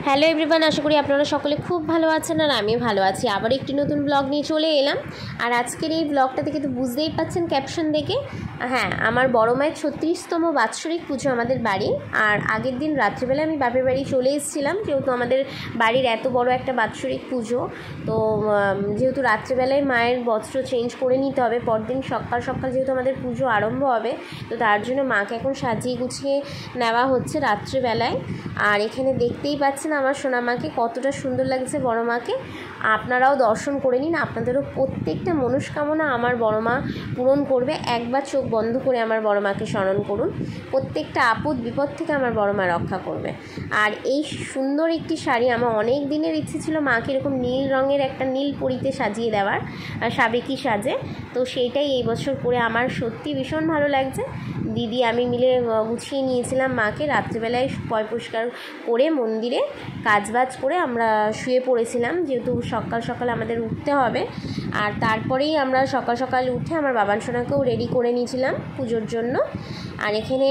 Hello everyone, আশা করি আপনারা সকলে খুব ভালো আছেন আর আমি ভালো আছি। আবার একটি নতুন ব্লগ নিয়ে চলে এলাম। আর আজকের এই ব্লগটা থেকে তো বুঝতেই পাচ্ছেন ক্যাপশন দেখে, হ্যাঁ, আমার বড় মায়ের 36তম বাৎসরিক পুজো আমাদের বাড়ি। আর আগের দিন রাত্রিবেলা আমি বাপের বাড়ি চলে এসেছিলাম, যেহেতু আমাদের বাড়ির এত বড় একটা বাৎসরিক পুজো। তো যেহেতু রাত্রিবেলায় মায়ের বস্ত্র চেঞ্জ করে নিতে হবে, পরদিন সকাল সকাল যেহেতু আমাদের পুজো আরম্ভ হবে, তো তার জন্য মাকে এখন সাজিয়ে গুছিয়ে নেওয়া হচ্ছে রাত্রিবেলায়। আর এখানে দেখতেই পাচ্ছেন আমার সোনা মাকে কতটা সুন্দর লাগছে, বড় মাকে। আপনারাও দর্শন করে নিন, আপনাদেরও প্রত্যেকটা মনস্কামনা আমার বড় মা পূরণ করবে। একবার চোখ বন্ধ করে আমার বড় মাকে স্মরণ করুন, প্রত্যেকটা আপদ বিপদ থেকে আমার বড় মা রক্ষা করবে। আর এই সুন্দর একটি শাড়ি, আমার অনেক দিনের ইচ্ছে ছিল মাকে এরকম নীল রঙের একটা নীল পরিতে সাজিয়ে দেওয়ার, সাবেকি সাজে। তো সেইটাই এই বছর করে আমার সত্যি ভীষণ ভালো লাগছে। দিদি আমি মিলে গুছিয়ে নিয়েছিলাম মাকে। রাত্রিবেলায় পয় পরিষ্কার করে মন্দিরে কাজবাজ করে আমরা শুয়ে পড়েছিলাম, যেহেতু সকাল সকাল আমাদের উঠতে হবে। আর তারপরেই আমরা সকাল সকাল উঠে আমার বাবান সোনাকেও রেডি করে নিয়েছিলাম পুজোর জন্য। আর এখানে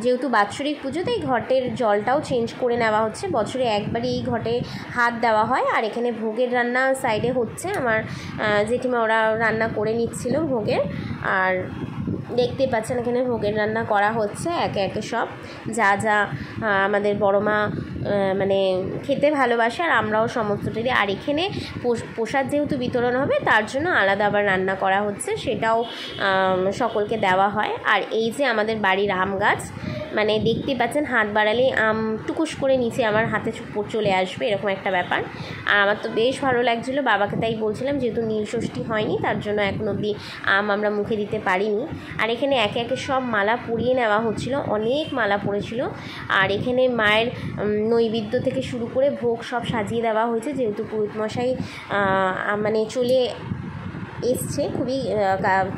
যেহেতু বাৎসরিক পুজো, তাই ঘটের জলটাও চেঞ্জ করে নেওয়া হচ্ছে। বছরে একবারই এই ঘটে হাত দেওয়া হয়। আর এখানে ভোগের রান্না সাইডে হচ্ছে, আমার জেঠিমা ওরা রান্না করে নিচ্ছিল ভোগের। আর দেখতে পাচ্ছেন এখানে ভোগের রান্না করা হচ্ছে একে একে সব, যা যা আমাদের বড় মা মানে খেতে ভালোবাসে আর আমরাও সমস্তটাই। আর এখানে প্রসাদ যেহেতু বিতরণ হবে, তার জন্য আলাদা আবার রান্না করা হচ্ছে, সেটাও সকলকে দেওয়া হয়। আর এই যে আমাদের বাড়ির আম গাছ, মানে দেখতে পাচ্ছেন হাত বাড়ালে আম টুকুস করে নিচে আমার হাতে চলে আসবে, এরকম একটা ব্যাপার। আর আমার তো বেশ ভালো লাগছিলো, বাবাকে তাই বলছিলাম, যেহেতু নীল ষষ্ঠী হয়নি তার জন্য এখন অবধি আম আমরা মুখে দিতে পারিনি। আর এখানে একে একে সব মালা পরিয়ে নেওয়া হচ্ছিল, অনেক মালা পড়েছিল। আর এখানে মায়ের নৈবেদ্য থেকে শুরু করে ভোগ সব সাজিয়ে দেওয়া হয়েছে, যেহেতু পুরোহিতমশাই মানে চলে এসছে খুবই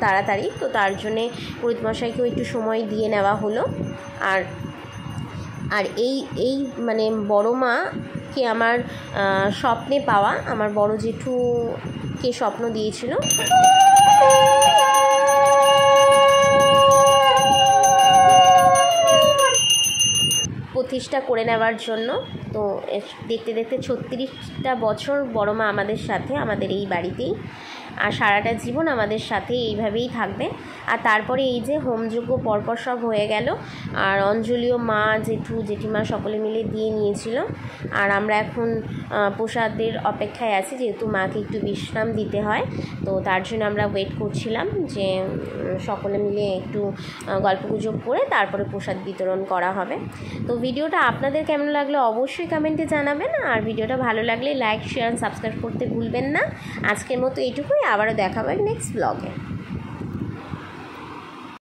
তাড়াতাড়ি, তো তার জন্যে পুরোহিতমশাইকেও একটু সময় দিয়ে নেওয়া হলো। আর আর এই মানে বড় মাকে আমার স্বপ্নে পাওয়া, আমার বড় জেঠুকে স্বপ্ন দিয়েছিল প্রতিষ্ঠা করে নেওয়ার জন্য। তো দেখতে দেখতে 36টা বছর বড় মা আমাদের সাথে, আমাদের এই বাড়িতেই, আর সারাটা জীবন আমাদের সাথে এইভাবেই থাকবে। আর তারপরে এই যে হোমযজ্ঞ পরপর সব হয়ে গেল, আর অঞ্জলিও মা জেঠু জেঠিমা সকলে মিলে দিয়ে নিয়েছিল। আর আমরা এখন প্রসাদের অপেক্ষায় আছি, যেহেতু মাকে একটু বিশ্রাম দিতে হয়, তো তার জন্য আমরা ওয়েট করছিলাম যে সকলে মিলে একটু গল্পগুজব করে তারপরে প্রসাদ বিতরণ করা হবে। তো ভিডিওটা আপনাদের কেমন লাগলো অবশ্যই কমেন্টে জানাবেন। আর ভিডিওটা ভালো লাগলে লাইক শেয়ার সাবস্ক্রাইব করতে ভুলবেন না। আজকের মতো এইটুকুই, আবারও দেখা হবে নেক্সট ব্লগে।